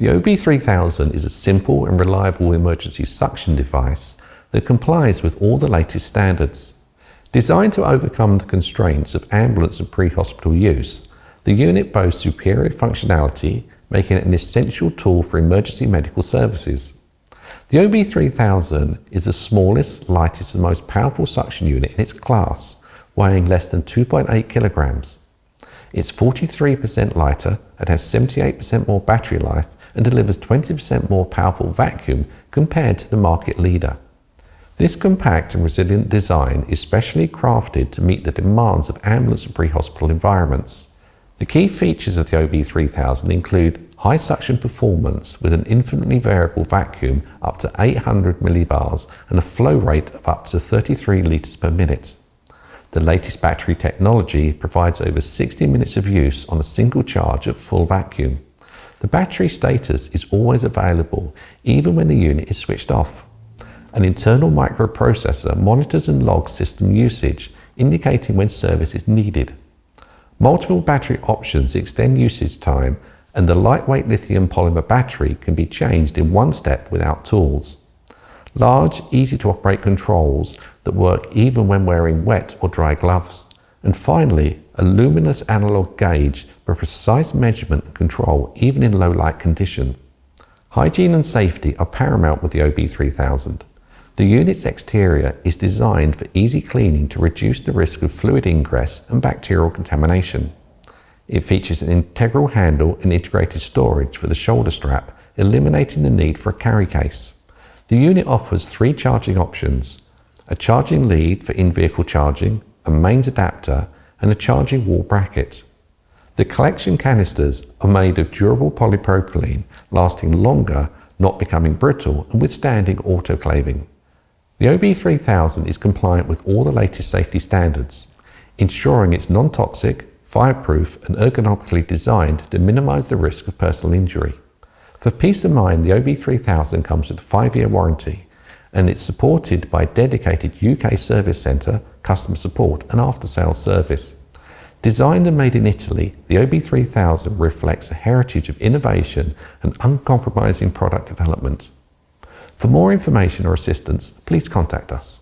The OB3000 is a simple and reliable emergency suction device that complies with all the latest standards. Designed to overcome the constraints of ambulance and pre-hospital use, the unit boasts superior functionality, making it an essential tool for emergency medical services. The OB3000 is the smallest, lightest and most powerful suction unit in its class, weighing less than 2.8 kilograms. It's 43% lighter and has 78% more battery life and delivers 20% more powerful vacuum compared to the market leader. This compact and resilient design is specially crafted to meet the demands of ambulance and pre-hospital environments. The key features of the OB3000 include high suction performance with an infinitely variable vacuum up to 800 millibars and a flow rate of up to 33 litres per minute. The latest battery technology provides over 60 minutes of use on a single charge at full vacuum. The battery status is always available, even when the unit is switched off. An internal microprocessor monitors and logs system usage, indicating when service is needed. Multiple battery options extend usage time, and the lightweight lithium polymer battery can be changed in one step without tools. Large, easy-to-operate controls that work even when wearing wet or dry gloves. And finally, a luminous analogue gauge for precise measurement and control even in low light condition. Hygiene and safety are paramount with the OB3000. The unit's exterior is designed for easy cleaning to reduce the risk of fluid ingress and bacterial contamination. It features an integral handle and integrated storage for the shoulder strap, eliminating the need for a carry case. The unit offers 3 charging options: a charging lead for in-vehicle charging, a mains adapter, and a charging wall bracket. The collection canisters are made of durable polypropylene, lasting longer, not becoming brittle, and withstanding autoclaving. The OB3000 is compliant with all the latest safety standards, ensuring it's non-toxic, fireproof, and ergonomically designed to minimize the risk of personal injury. For peace of mind, the OB3000 comes with a 5-year warranty, and it's supported by a dedicated UK service centre, customer support and after-sales service. Designed and made in Italy, the OB3000 reflects a heritage of innovation and uncompromising product development. For more information or assistance, please contact us.